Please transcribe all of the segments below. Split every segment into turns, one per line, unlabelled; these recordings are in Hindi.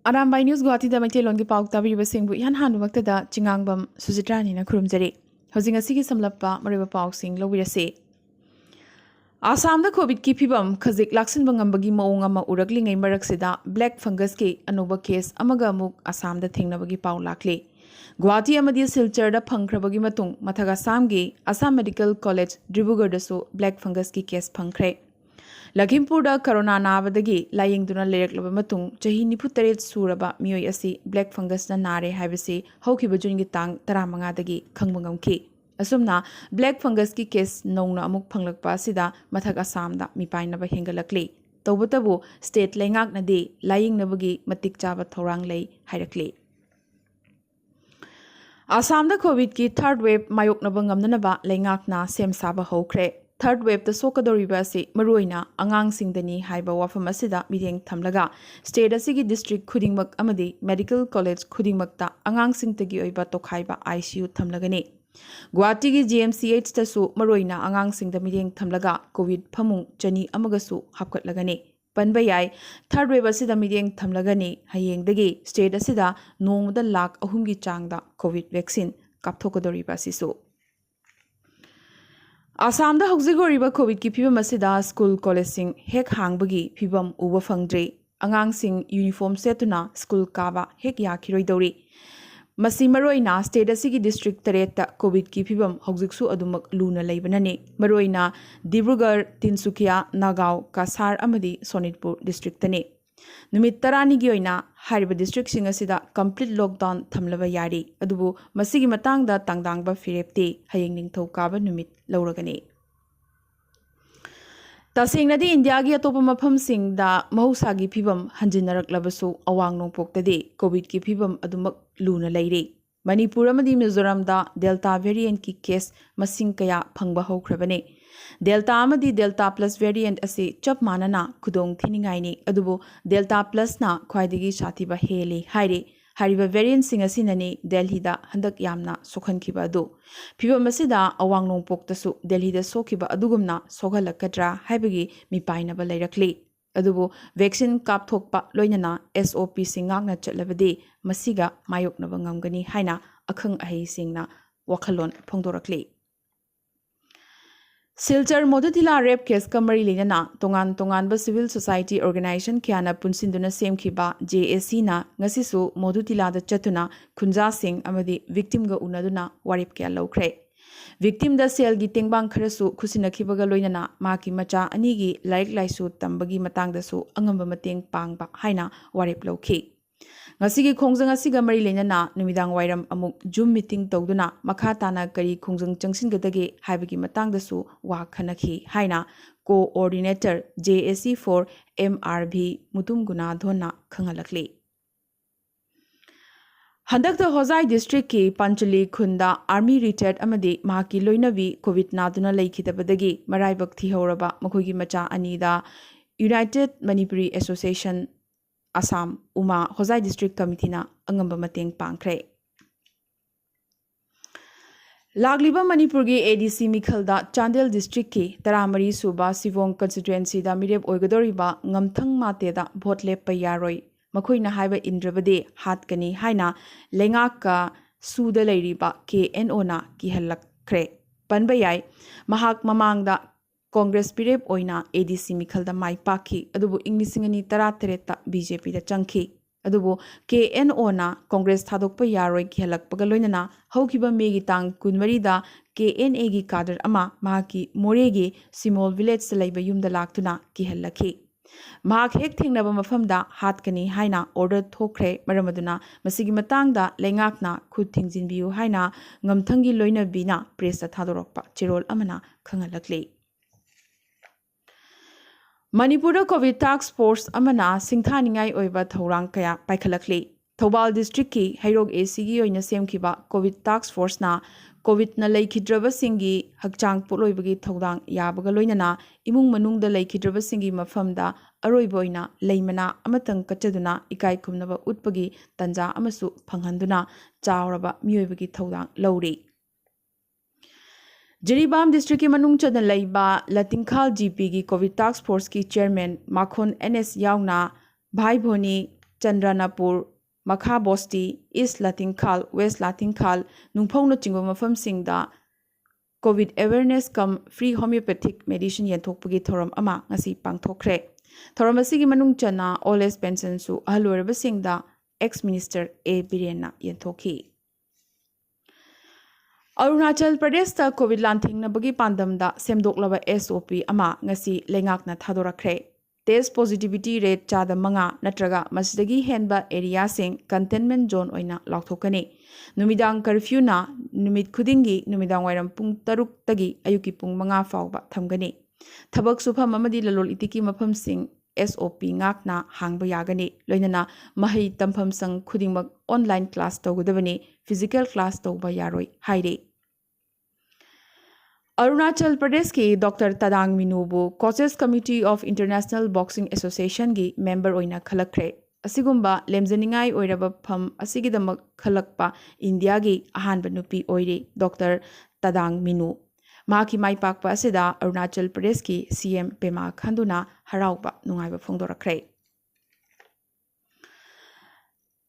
अरामबाई न्यूज़ गुवाहाटी दा मैथेलोन की पाउक ताबीबसिंगबु इहान हानुमक्तदा चिंगांगबम सुजित्रानीना खुरुमजरी हौजिंग असिगी समलप्पा मरिबा पाउकसिंग लौबिरसे आसाम कोविड की फिवम खजिक लाक्सिनबा ngambagi मौंग अमा उरकलिंगै मरकसिदा ब्लैक फंगस के अनोबा केस अमगा अमुक आसाम दा थेंगनबगी पाउ लाक्ले गुवाहाटी अमदी सिलचर दा फंगख्रबगी मतुंग मथग आसाम गी आसाम मेडिकल कॉलेज डिब्रुगढ़ दसु ब्लैक फंगस की केस फंगख्रे लखीमपुर कोरोना नाबदगी लायेंगदुना लेरकलब मतुंग चही 93 सूरबा मियोय असि ब्लैक फंगस ना नारे हाइबसे हौखिबा जुन गी तांग 15 दगी खंगबा ngamki असुमना ब्लैक फंगस की केस नौना अमुक फंगलकपा असिदा मथक आसाम दा मिपाइनबा हेंगलकले तौबतबु स्टेट लेंगाकनदे लायेंगनबगी मतिक चाबा थौरांग लई हाइरकले आसाम दा कोविड की थर्ड वेव मायोकनबा ngamnanaba लेंगाकना सेम साबा हौख्रे थर्ड वेव द सोकदोरिबा से मरुइना अंगांगसिंगदनी हाइबा वाफम असिदा मिरेंग थमलगा स्टेट असिगी डिस्ट्रिक्ट खुदिंगमक अमदी मेडिकल कॉलेज खुदिंगमकता अंगांगसिंगतगी ओइबा तोखाइबा आईसीयू थमलगने गुवाहाटी की जीएमसीएच तसु मरुइना अंगांगसिंगदा मिरेंग थमलगा कोविड फमुंग चनी अमगसु हापकटलगने पनबा याय थर्ड वेव असिदा मिरेंग थमलगने हयेंगदगी स्टेट असिदा नोंगदा लाख 3 की चांगदा कोविड वैक्सीन कापथोकदोरिबा सिसु आसाम दा हौजिगोरिबा कोविड की फिवम असिदा स्कूल कॉलेजिंग हेक हांगबगी फिवम उबा फंगद्रे अंगांगसिंग यूनिफॉर्म सेतुना स्कूल काबा हेक याखिरोइदौरी मसी मरोइना स्टेट असिगी डिस्ट्रिक्ट तरेता कोविड की फिवम हौजिगसु अदुमक लूना लैबनने मरोइना डिब्रुगढ़ तिनसुकिया नागांव कासार अमदी सोनितपुर डिस्ट्रिक्ट तने नुमित तरानिगी ओइना हारिबा डिस्ट्रिक्ट सिंग असिदा कंप्लीट लॉकडाउन थमलबा यारी अदुबु मसिगी मतांगदा तांगदांगबा फिरेप्ते हयेंग निंगथौ काबा नुमित लौरगने तसेंगनदी इंडिया की अतोप मफमसिंगदा महौसागी फिवम हंजिनरकलबसु अवांग नोंपोक्तदे कोविड की फिवम अदुमक लूना लैरे मणिपुर अमदी मिजोरमदा डेल्टा वेरिएंट की केस मसिंग कया फंगबा हौख्रबने डेल्टा अमदी डेल्टा प्लस वेरिएंट असे चप मानना खुदोंग थिनिंगाइने अदुबु डेल्टा प्लस ना ख्वाइदगी साथीबा हेले हाइरे हारिबा वेरिएंट सिंग असिनने दिल्लीदा हंदक यामना सोखनखिबा अदु फिवम असिदा अवांग नोंपोक्तसु दिल्लीदा सोखिबा अदुगुमना सोगलकद्रा हाइबगी मिपाइनबा लैरकले अदुबु वैक्सीन कापथोकपा लोइनना एसओपी सिंगांगना चलबदे मसिगा मायोकनबा ngamgani हाइना अखंग अहैसिंगना वखलोन फोंदोरकले सिलचर मोदुतिला रेप केस कमरी लेना तोंगान तोंगानबा सिविल सोसाइटी ऑर्गेनाइजेशन क्याना पुनसिंदुना सेमखिबा जेएसी ना ngasisu मोदुतिलादा चतुना खुंजा सिंह अमदी विक्टिम गा उनदुना वारिप क्या लौख्रे विक्टिम दा सेल गी टेंगबांग खरसु खुसिनखिबगा लोइनना माकी मचा अनिगी like लाइसु तंबगी मतंगदसु अंगंबा मतेंग पांगबा हाइना वारिप लौखि ngasi khongjang asiga mari lenana numidang wairam amuk zoom meeting tawduna makha tana kari khongjang changsingadage haibagi matangdasu wa khanakhi haina coordinator JSC for MRV mutum guna dhona khangalakli हंदक Hojai district की पंचली खुंदा आर्मी रिटायर्ड अमदी माकी लोइनवी कोविड नादुना लेखिदबदगी मराइबक थिहौरबा मखोगी मचा अनीदा यूनाइटेड मणिपुरी एसोसिएशन असम उमा होजाई डिस्ट्रिक्ट कमिटीना अंगंबा मतेंग पांख्रे लागलिबा मणिपुर की एडीसी मिखलदा चांदेल डिस्ट्रिक्ट की 13 सूबा सिवोंग कंस्टिट्युएंसी दा मिरेप ओइगदोरिबा ngamthang mateदा भोट लेप यारोय मखोइना हाइबा इंद्रबदे हातकनी हाइना लेंगाका सूदा लैरिबा KNO ना किहलखरे पनबयाय महाक ममांगदा कांग्रेस पिरेप ओइना एडीसी मिखलदा माइ पाखी अदुबु इंग्लिसिंगनी 13 बीजेपी दा चंखी अदुबु KNO ना कांग्रेस थादोकपा यारोय किहलखपगा लोइनना हौखिबा मेगी तांग कुनमरी दा KNA गी कादर अमा माकी मोरेगी सिमोल विलेज लैबा युमदा लाक्तुना किहलखि महाक हेक थेंगनबा मफमदा हातकनी हाइना ऑर्डर थोख्रे मरमदुना मसिगी मतंगदा लेंगाकना खुद थिंगजिनबियु हाइना ngamthangi लोइनबीना प्रेस थादोरकपा चिरोल अमना खंगलखले मणिपुर कोविड टास्क फोर्स अमना सिंथानिंगाई ओइबा थौरांग कया पाइखलखले थौबाल डिस्ट्रिक्ट की हैरोग एसीगी ओइना सेमखिबा कोविड टास्क फोर्स ना कोविड ना लैखिद्रबा सिंगी हकचांग पोलोइबगी थौदांग याबगा लोइनना इमुंग मनुंगदा लैखिद्रबा सिंगी मफमदा अरोइबा ओइना लैमना अमतंग कचदुना इकाई खुमनबा उत्पगी तंजा अमसु फंगहंदुना चावरबा मियोइबगी थौदांग लौरी जिरीबाम डिस्ट्रिक्ट की मनुंग चदन लैबा लतिंखाल GP की कोविड टास्क फोर्स की चेयरमैन माखोन NS यावना भाई भोनी ꯆꯟꯗ꯭ꯔꯅꯄꯨꯔ, ꯃꯈꯥ ꯕꯣꯁꯇꯤ, ꯏꯁ ꯂꯥꯇꯤꯡꯈꯥꯜ, ꯋꯦꯁ ꯂꯥꯇꯤꯡꯈꯥꯜ, ꯅꯨꯡꯐꯧꯅꯆꯤꯡꯕ ꯃꯐꯝꯁꯤꯡꯗ ꯀꯣꯚꯤꯗ ꯑꯦꯋꯦꯌꯔꯅꯦꯁ ꯀꯝ ꯐ꯭ꯔꯤ ꯍꯣꯃꯤꯑꯣꯄꯦꯊꯤꯛ ꯃꯦꯗꯤꯁꯤꯟ ꯌꯦꯟꯊꯣꯛꯄꯒꯤ ꯊꯧꯔꯝ ꯑꯃ ꯉꯁꯤ ꯄꯥꯡꯊꯣꯛꯈ꯭ꯔꯦ꯫ ꯊꯧꯔꯝ ꯑꯁꯤꯒꯤ ꯃꯅꯨꯡ ꯆꯟꯅ ꯑꯣꯜ ꯑꯦꯖ ꯄꯦꯟꯁꯟꯁꯨ ꯑꯍꯜ ꯑꯣꯏꯔꯕꯁꯤꯡꯗ ꯑꯦꯛꯁ ꯃꯤꯅꯤꯁꯇꯔ ꯑꯦ ꯕꯤꯔꯦꯟꯅ ꯌꯦꯟꯊꯣꯛꯈꯤ꯫ ꯑꯔꯨꯅꯥꯆꯜ ꯄ꯭ꯔꯗꯦꯁꯇ ꯀꯣꯚꯤꯗ ꯂꯥꯟꯊꯦꯡꯅꯕꯒꯤ ꯄꯥꯟꯗꯝꯗ ꯁꯦꯝꯗꯣꯛꯂꯕ SOP ꯑꯃ ꯉꯁꯤ ꯂꯩꯉꯥꯛꯅ ꯊꯥꯗꯣꯔꯛꯈ꯭ꯔꯦ꯫ ꯇꯦꯁ ꯄꯣꯖꯤꯇꯤꯚꯤꯇꯤ ꯔꯦꯠ 5% ꯅꯠꯇ꯭ꯔꯒ ꯃꯁꯤꯗꯒꯤ ꯍꯦꯟꯕ ꯑꯦꯔꯤꯌꯥꯁꯤꯡ ꯀꯟꯇꯦꯟꯃꯦꯟ ꯖꯣꯟ ꯑꯣꯏꯅ ꯂꯥꯎꯊꯣꯛꯀꯅꯤ꯫ ꯅꯨꯃꯤꯗꯥꯡ ꯀꯔꯐ꯭ꯌꯨꯅ ꯅꯨꯃꯤꯠ ꯈꯨꯗꯤꯡꯒꯤ ꯅꯨꯃꯤꯗꯥꯡꯋꯥꯏꯔꯝ ꯄꯨꯡ 6ꯇꯒꯤ ꯑꯌꯨꯛꯀꯤ ꯄꯨꯡ 5 ꯐꯥꯎꯕ ꯊꯝꯒꯅꯤ꯫ ꯊꯕꯛ ꯁꯨꯐꯝ ꯑꯃꯗꯤ ꯂꯂꯣꯟ ꯏꯇꯤꯛꯀꯤ ꯃꯐꯝꯁꯤꯡ SOP ꯉꯥꯛꯅ ꯍꯥꯡꯕ ꯌꯥꯒꯅꯤ꯫ ꯂꯣꯏꯅꯅ ꯃꯍꯩ ꯇꯝꯐꯝꯁꯪ ꯈꯨꯗꯤꯡꯃꯛ ꯑꯣꯟꯂꯥꯏꯟ ꯀ꯭ꯂꯥꯁ ꯇꯧꯒꯗꯕꯅꯤ, ꯐꯤꯖꯤꯀꯦꯜ ꯀ꯭ꯂꯥꯁ ꯇꯧꯕ ꯌꯥꯔꯣꯏ ꯍꯥꯏꯔꯤ꯫ अरुणाचल प्रदेश की डॉक्टर तदांग मिनूबू coaches committee of international boxing association की मेंबर ओइना खलक्रे। असिगुम्बा लेमजनिंगाई ओइरबा फम असिगिदमक खलक्पा इंडिया की अहानबा नुपी ओइरे डॉक्टर तदांग मिनू। माकी माइपाकपा असिदा अरुणाचल प्रदेश की CM पेमा खंदुना हराउबा नुंगाइबा फोंदोरखरे।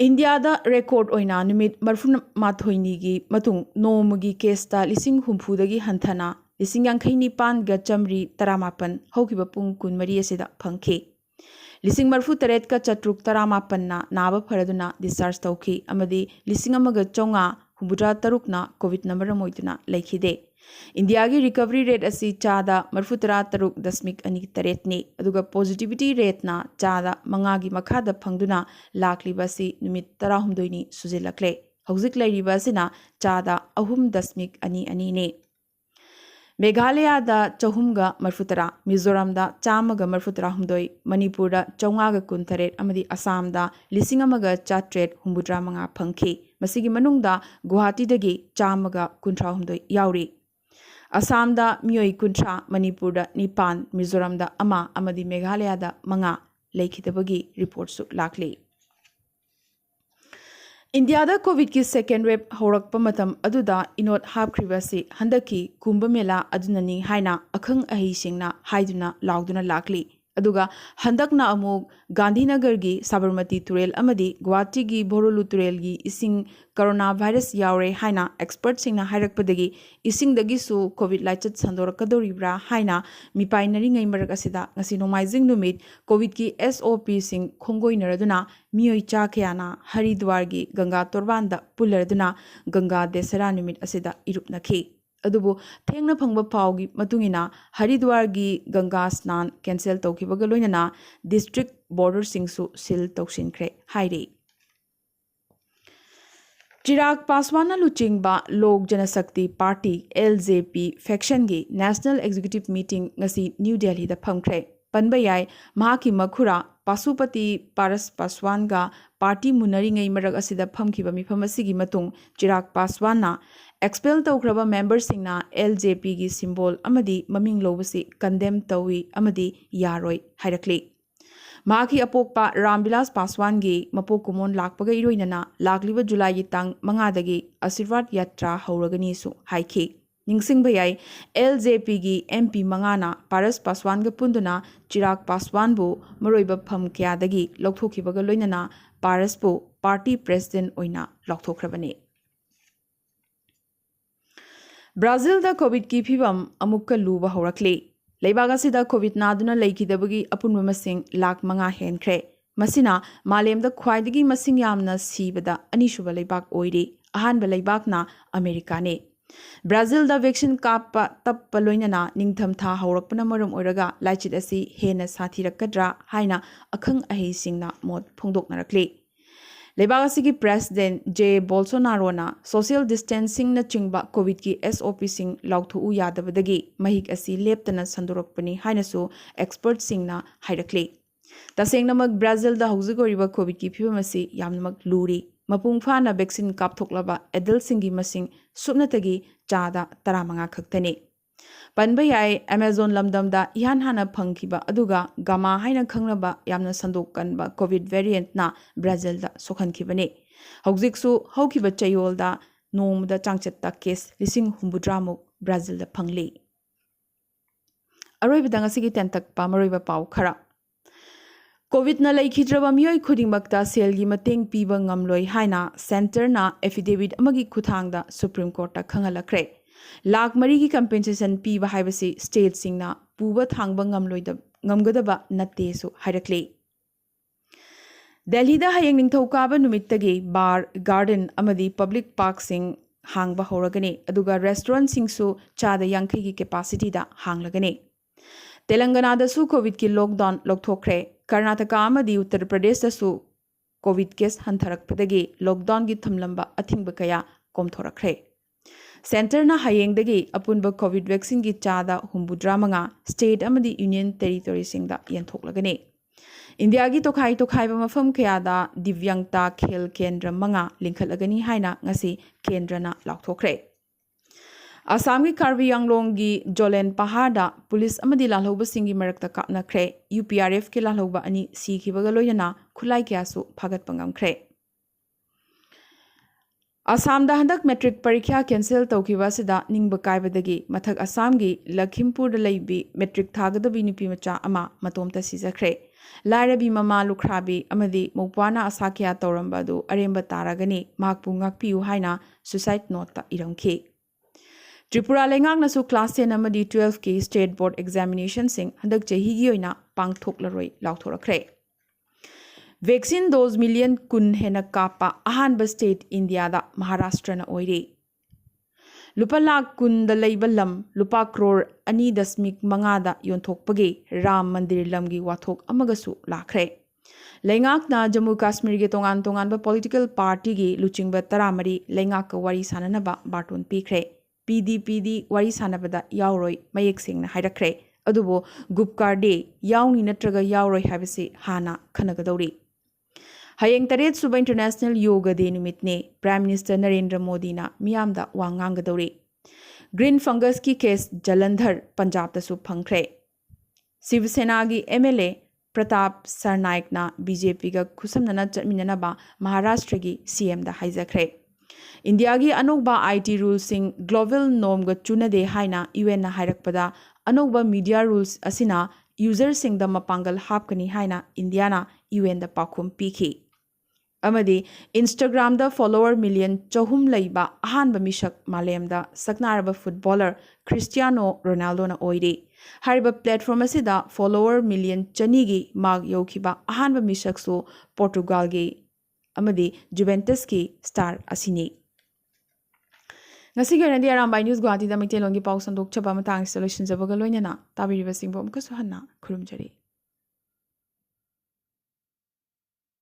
इंडियादा रेकॉर्ड ओइना नुमित 38 की मतुंग नोमगी केसता 50,000 हंथना 59,919 हौकिबा पुंग 12 असिदा फंखी। 38,719 नाबा फरदुना डिस्चार्ज तौखी अमदी 1,963 कोविड नंबर मोइदुना लेखिदे। इंडिया की रिकवरी रेट असी 63.28 नि अदुगा पॉजिटिविटी रेट ना 5 की मखादा फंगदुना लाखलिबासी नुमित 13 नि सुजिलक्ले। हौजिक लैरिबासिना 3.22 ने। मेघालयदा 430, मिजोरमदा 132, मणिपुरदा 428 अमदी असमदा 1,485 फंखी। मसिगी मनुंगदा गुवाहाटीदगी 153 याउरी। असमदा मियोई 50, मणिपुरदा 9, मिजोरमदा 1 अमदी मेघालयदा 5 लेखिदबगी रिपोर्ट लाखली। इंडियादा कोविड की सेकेंड वेव हौरक्पा मतम अदुदा इनोट हापख्रिबासी हंदकी कुंभ मेला अदुननी हाइना अखंग अहिसिंगना हाइदुना लाउदुना लाखली। अदुगा हंदकना अमुक गांधीनगर की साबरमती तुरेल अमदी गुवाहाटी की बोरोलु तुरेल की इसिंग कोरोना वायरस यावरे हाइना एक्सपर्ट सिंगना हाइरकपदगी इसिंगदगीसु कोविड लाइचत संदोरकदोरिब्रा हाइना मिपाइनरिंगै मरक असिदा ngasi नोमाइजिंग नुमित कोविड की SOP सिंग खोंगोइनरदुना मियोई चाकयाना हरिद्वार की गंगा तोरबानदा पुलरदुना गंगा देसरा नुमित असिदा इरुपनखी। अदुबु थेंगना फंगबा पाउगी मतुंगिना हरिद्वार की गंगा स्नान cancel तौखिबगा लोइनना district border सिंगसु seal तौसिनख्रे हाइरे। Chirag Paswan लुचिंगबा लोक जनशक्ति पार्टी LJP फैक्शन की national executive meeting ngasi new Delhi दा फंगख्रे। पनबा याय महाकी मखुरा पाशुपति पारस पासवान का party मुनरिंगै मरक असिदा फमखिबा मिफम असिगी मतुंग Chirag Paswan expel तौख्रबा member सिंगना LJP की सिंबल अमदी ममिंग लौबसी कंडेम तौई अमदी यारोय हाइरकली। माकी अपोकपा रामविलास पासवान की मपोक कुमोन लाकपगा इरोइनना लाकलिबा जुलाई की तांग 5 दगी आशीर्वाद यात्रा हौरगनीसु हाइखी। निंगसिंगबा याय LJP की MP 5 पारस पासवान गा पुंदुना चिराग पासवान बु मरोइबा फम क्यादगी लौथोखिबगा लोइनना पारस बु पार्टी प्रेसिडेंट ओइना लौथोख्रबने। ब्राजील दा कोविड की फिवम अमुक्का लूबा हौरकले। लेबाग असिदा कोविड नादुना लेखिदबगी अपुनबा मसिंग 5 हेनख्रे। मसिना मालेमदा ख्वाइदगी मसिंग यामना सीबदा अनिसुबा लेबाग ओइरे। अहानबा लेबागना अमेरिकाने। ब्राजील दा वैक्सीन कापा तप्पा लोइनना निंगथम था हौरकपना मरम ओइरगा लाइचित असि हेना साथिरकद्रा हाइना अखंग अहिसिंगना मोद फोंदोकनरकले। लेबाग असिगी प्रेसिडेंट जे बोल्सोनारोना सोशल डिस्टेंसिंग न चिंगबा कोविड की SOP सिंग लाउथु यादबदगी महिक असि लेप्तना संदोरकपनी हाइनसु एक्सपर्ट सिंगना हाइरकले। तसेंगनमक ब्राजील दा हौजिक ओइरिबा कोविड की फिवम असि यामनमक लूरी। मपुंग फाना वैक्सीन कापथोकलबा एडल्ट सिंगी मसिंग सुपनतगी 15 खक्तने। पनबा याय अमेजोन लमदमदा इहान हाना फंखिबा अदुगा गामा हाइना खंगनबा यामना संदोकनबा कोविड वेरिएंट ना ब्राजील दा सोखनखिबने। हौजिकसु हौखिबा चयोलदा नोमदा चांगचत्ता केस 63 मुक ब्राजील दा फंगले। अरोइबदा ngasi gi tentak pa maroiba pau khara कोविडना लैखिद्रबा मियोय खुदिंगमक्ता सेलगी mateꯡ पीबा ngamloi haina centerna affidavit amagi खुथांगदा सुप्रीम कोर्ट खंगलखरे लाख मरी की कंपेंसेशन पीबा हाइबसी स्टेट सिंगना पुबा थांगबा ngamgdaba nattesu हाइरक्ले दिल्ली दा हयेंग निंगथौकाबा नुमित्तगी बार गार्डन अमदी पब्लिक पार्क सिंग हांगबा होरगने अदुगा रेस्टोरेंट सिंगसु चादा यांखै की कैपेसिटी दा हांगलगने तेलंगाना दसु कोविड की लॉकडाउन लौथोखरे कर्नाटका अमदी उत्तर प्रदेश दसु कोविड केस हंथरकपदगी लॉकडाउन की थमलंबा अथिंग कया कोमथोरखरे सेंटरना हयेंगदगी अपुनबा कोविड वैक्सीन की चादा हुंबुद्रा मंगा स्टेट अमदी यूनियन टेरिटोरी सिंगदा यंथोकलगने इंडिया की तोखाई तोखाइबा मफम कयादा दिव्यांगता खेल केंद्र मंगा लिंखलगनी हाइना ngasi केंद्रना लाउथोखरे असम की कार्बी आंगलोंग की जोलेन पहाड़ा पुलिस अमदी लालहौबसिंगी मरकता कापनखरे UPRF के लालहौबा अनि सीखिबगा लोयना खुलाई क्यासु फागतपा ngamखरे असम दा हंदक मैट्रिक परीक्षा कैंसिल तौखिबा सिदा निंगबा कायबदगी मथक असम की लखीमपुर दा लैबी मैट्रिक थागदबी नुपी मचा अमा मतोमता सिजखरे लायरबी ममा लुखराबी अमदी मौपाना असाकिया तौरंबादु अरेंबा तारागनी माकपु ngakpiu हाइना सुसाइड नोट इरमखी त्रिपुरा लेंगांगनसु क्लास 10 अमदी 12 की स्टेट बोर्ड एग्जामिनेशन सिंग हंदक चहीगी ओइना पांगथोकलरोय लाउथोरखरे वैक्सीन डोज मिलियन कुन हेना कापा अहानब स्टेट इंडिया दा महाराष्ट्र न ओइरे लुपा लाख कुन द लैबा लम लुपा करोड़ 2.5 दा योंथोकपगे राम मंदिर लमगी वाथोक अमगसु लाखरे लेंगाकना जम्मू कश्मीर के तोंगान तोंगान पॉलिटिकल पार्टी की लुचिंग तरामरी लेंगाक वारी साननबा बाटोन पीखरे PDPD वारी सानबदा यावरोय मयेक सिंगना हाइरखरे अदुबो गुपकारडे यावनी नत्रगा यावरोय हाबसे हाना खनगदौरी हयेंग 3 सुबा इंटरनेशनल योगा डे नुमितने प्राइम मिनिस्टर नरेंद्र मोदी ना मियामदा वांगांगदौरी ग्रीन फंगस की केस जलंधर पंजाब तसु फंखरे शिवसेना की MLA प्रताप सरनायकना BJP का खुसमनना चटमिननबा महाराष्ट्र की CM दा हाइजखरे इंडिया की अनोबा IT रूल्स सिंग ग्लोबल नॉर्म ग चुनदे हाइना UN ना हाइरकपदा अनोबा मीडिया रूल्स असिना यूजर सिंग द मपांगल हापकनी हाइना इंडिया ना UN द पाखुम पीखी अमदी इंस्टाग्राम द फॉलोअर मिलियन 4 लैबा अहानबा मिशक मालेम द सकनारबा फुटबॉलर क्रिस्टियानो रोनाल्डो ना ओइरे हारिबा प्लेटफॉर्म असिदा फॉलोअर मिलियन 2 गी माग यौखिबा अहानबा मिशकसु पोर्टुगाल गी अमदी जुवेंटस की स्टार असिनी ngasi garandi arambai news guwahati da maitel longi pau sandok chaba matang solution jabaga loinana tabiriba singbo amka suhanna khurumjari